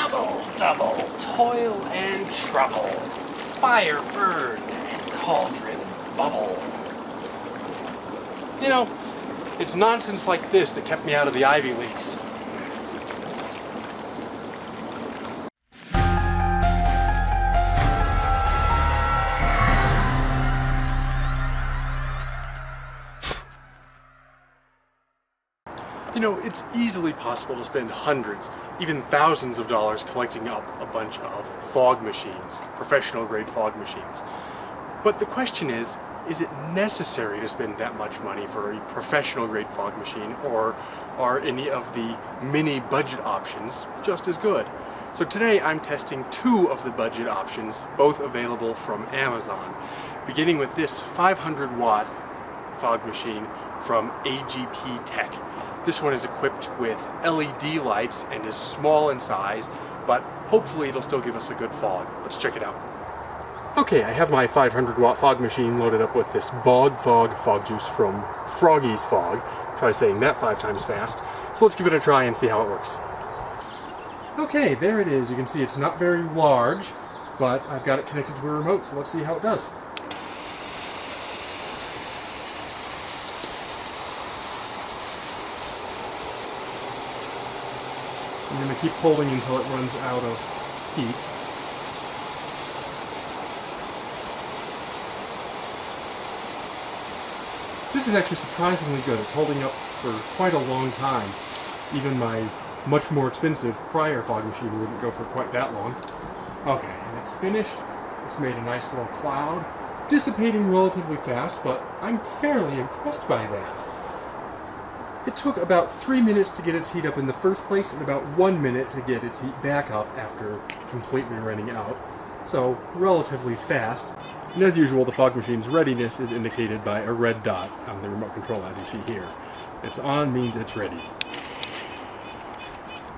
Double toil and trouble, fire burn and cauldron bubble. You know, it's nonsense like this that kept me out of the Ivy Leagues. You know, it's easily possible to spend hundreds, even thousands of dollars collecting up a bunch of fog machines, professional grade fog machines. But the question is it necessary to spend that much money for a professional grade fog machine, or are any of the mini budget options just as good? So today I'm testing two of the budget options, both available from Amazon, beginning with this 500 watt fog machine from AGPTEK. This one is equipped with LED lights and is small in size, but hopefully it'll still give us a good fog. Let's check it out. Okay, I have my 500 watt fog machine loaded up with this Bog fog juice from Froggy's Fog. Try saying that 5 times fast. So let's give it a try and see how it works. Okay, there it is. You can see it's not very large, but I've got it connected to a remote, so let's see how it does. I'm going to keep holding until it runs out of heat. This is actually surprisingly good. It's holding up for quite a long time. Even my much more expensive prior fog machine wouldn't go for quite that long. Okay, and it's finished. It's made a nice little cloud, dissipating relatively fast, but I'm fairly impressed by that. It took about 3 minutes to get its heat up in the first place, and about 1 minute to get its heat back up after completely running out. So, relatively fast. And as usual, the fog machine's readiness is indicated by a red dot on the remote control, as you see here. It's on means it's ready.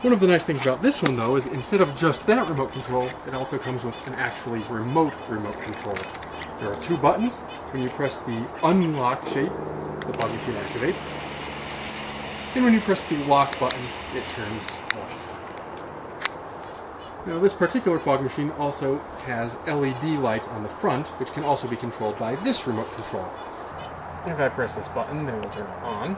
One of the nice things about this one, though, is instead of just that remote control, it also comes with an actually remote control. There are 2 buttons. When you press the unlock shape, the fog machine activates. And when you press the lock button, it turns off. Now, this particular fog machine also has LED lights on the front, which can also be controlled by this remote control. If I press this button, they will turn on.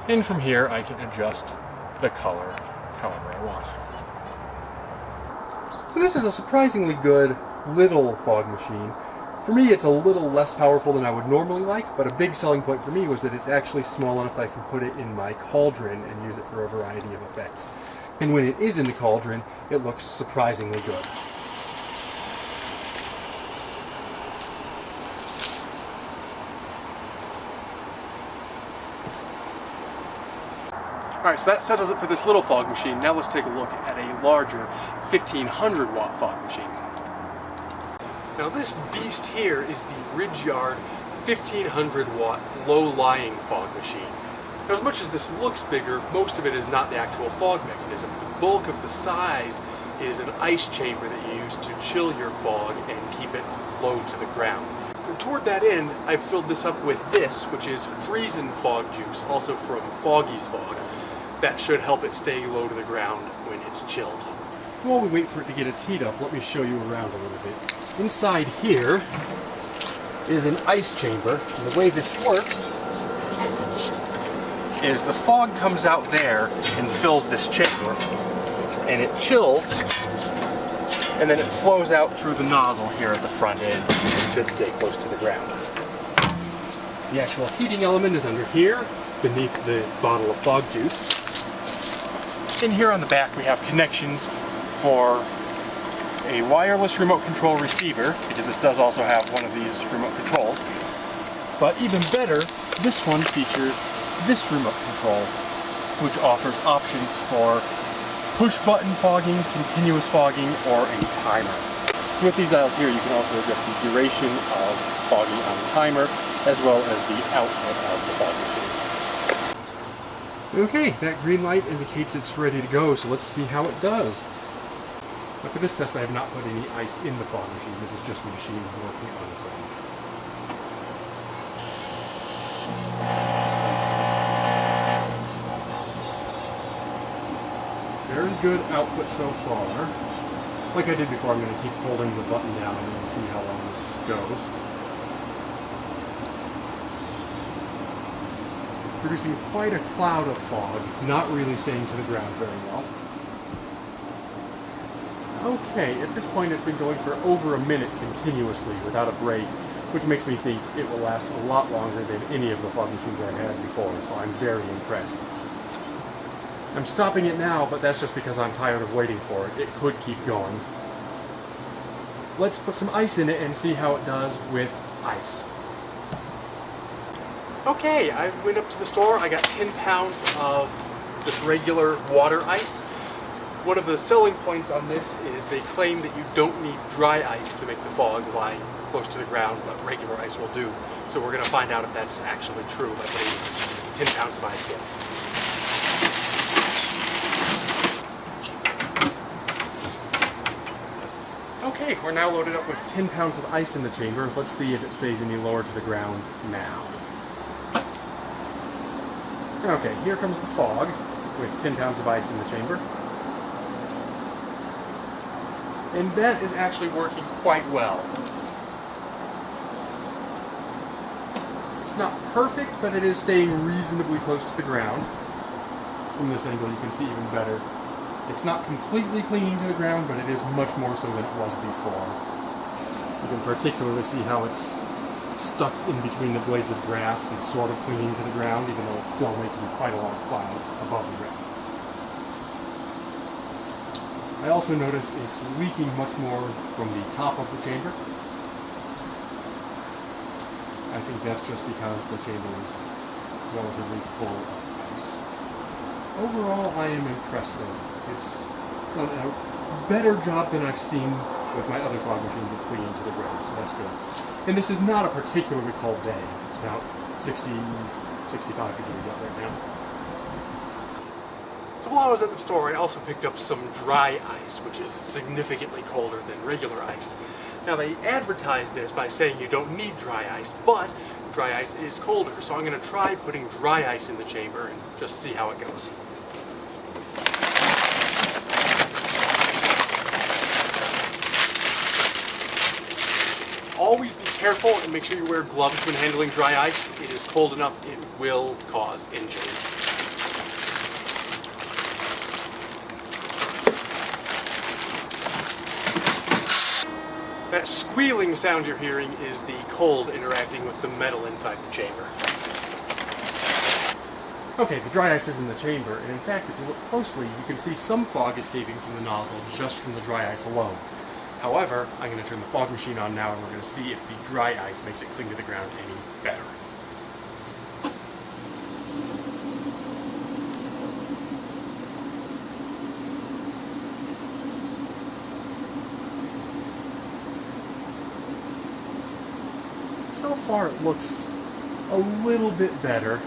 And from here, I can adjust the color however I want. So this is a surprisingly good little fog machine. For me, it's a little less powerful than I would normally like, but a big selling point for me was that it's actually small enough that I can put it in my cauldron and use it for a variety of effects. And when it is in the cauldron, it looks surprisingly good. Alright, so that settles it for this little fog machine. Now let's take a look at a larger 1500 watt fog machine. Now this beast here is the Ridgeyard 1500 watt low-lying fog machine. Now as much as this looks bigger, most of it is not the actual fog mechanism. The bulk of the size is an ice chamber that you use to chill your fog and keep it low to the ground. And toward that end, I've filled this up with this, which is Freezin fog juice, also from Froggy's Fog. That should help it stay low to the ground when it's chilled. While we wait for it to get its heat up, let me show you around a little bit. Inside here is an ice chamber, and the way this works is the fog comes out there and fills this chamber, and it chills, and then it flows out through the nozzle here at the front end and should stay close to the ground. The actual heating element is under here, beneath the bottle of fog juice. In here on the back we have connections for a wireless remote control receiver, because this does also have one of these remote controls. But even better, this one features this remote control, which offers options for push button fogging, continuous fogging, or a timer. With these dials here, you can also adjust the duration of fogging on the timer, as well as the output of the fog machine. Okay, that green light indicates it's ready to go, so let's see how it does. But for this test, I have not put any ice in the fog machine. This is just a machine working on its own. Very good output so far. Like I did before, I'm going to keep holding the button down and see how long this goes. Producing quite a cloud of fog, not really staying to the ground very well. Okay, at this point it's been going for over a minute continuously without a break, which makes me think it will last a lot longer than any of the fog machines I've had before, so I'm very impressed. I'm stopping it now, but that's just because I'm tired of waiting for it. It could keep going. Let's put some ice in it and see how it does with ice. Okay, I went up to the store, I got 10 pounds of just regular water ice. One of the selling points on this is they claim that you don't need dry ice to make the fog lie close to the ground, but regular ice will do. So we're going to find out if that's actually true by putting 10 pounds of ice in. Okay, we're now loaded up with 10 pounds of ice in the chamber. Let's see if it stays any lower to the ground now. Okay, here comes the fog with 10 pounds of ice in the chamber. And that is actually working quite well. It's not perfect, but it is staying reasonably close to the ground. From this angle you can see even better. It's not completely clinging to the ground, but it is much more so than it was before. You can particularly see how it's stuck in between the blades of grass and sort of clinging to the ground, even though it's still making quite a large cloud above the ground. I also notice it's leaking much more from the top of the chamber. I think that's just because the chamber is relatively full of ice. Overall, I am impressed though. It's done a better job than I've seen with my other fog machines of clinging to the ground, so that's good. And this is not a particularly cold day. It's about 60, 65 degrees out right now. So while I was at the store, I also picked up some dry ice, which is significantly colder than regular ice. Now they advertise this by saying you don't need dry ice, but dry ice is colder, so I'm going to try putting dry ice in the chamber and just see how it goes. Always be careful and make sure you wear gloves when handling dry ice. It is cold enough, it will cause injury. That squealing sound you're hearing is the cold interacting with the metal inside the chamber. Okay, the dry ice is in the chamber, and in fact, if you look closely, you can see some fog escaping from the nozzle just from the dry ice alone. However, I'm going to turn the fog machine on now, and we're going to see if the dry ice makes it cling to the ground any better. So far it looks a little bit better.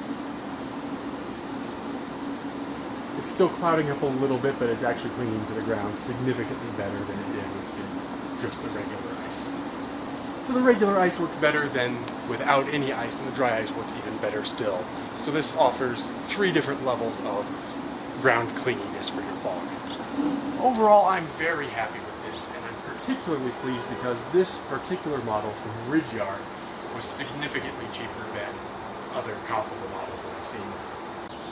It's still clouding up a little bit, but it's actually clinging to the ground significantly better than it did with just the regular ice. So the regular ice worked better than without any ice, and the dry ice worked even better still. So this offers 3 different levels of ground clinginess for your fog. Overall, I'm very happy with this, and I'm particularly pleased because this particular model from Ridgeyard was significantly cheaper than other comparable models that I've seen.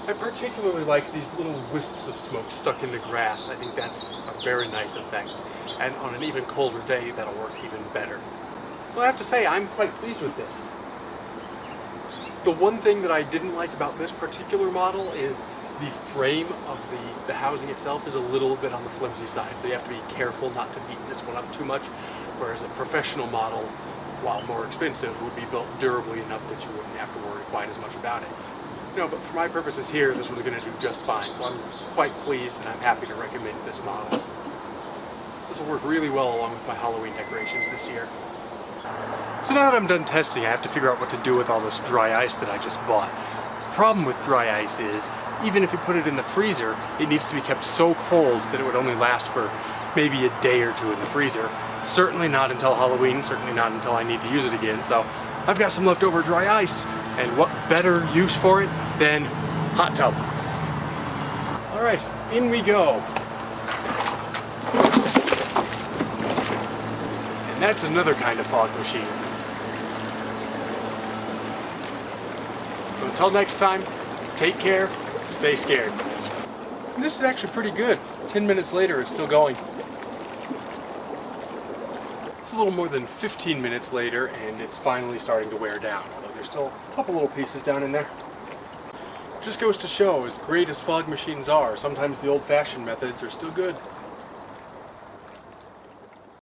I particularly like these little wisps of smoke stuck in the grass. I think that's a very nice effect. And on an even colder day, that'll work even better. So I have to say, I'm quite pleased with this. The one thing that I didn't like about this particular model is the frame of the housing itself is a little bit on the flimsy side, so you have to be careful not to beat this one up too much, whereas a professional model, while more expensive, would be built durably enough that you wouldn't have to worry quite as much about it. No, but for my purposes here, this was going to do just fine, so I'm quite pleased and I'm happy to recommend this model. This will work really well along with my Halloween decorations this year. So now that I'm done testing, I have to figure out what to do with all this dry ice that I just bought. The problem with dry ice is, even if you put it in the freezer, it needs to be kept so cold that it would only last for maybe a day or two in the freezer. Certainly not until Halloween, certainly not until I need to use it again, so I've got some leftover dry ice, and what better use for it than hot tub. Alright, in we go. That's another kind of fog machine. So until next time, take care, stay scared. And this is actually pretty good. 10 minutes later, it's still going. It's a little more than 15 minutes later, and it's finally starting to wear down, although there's still a couple little pieces down in there. Just goes to show, as great as fog machines are, sometimes the old-fashioned methods are still good.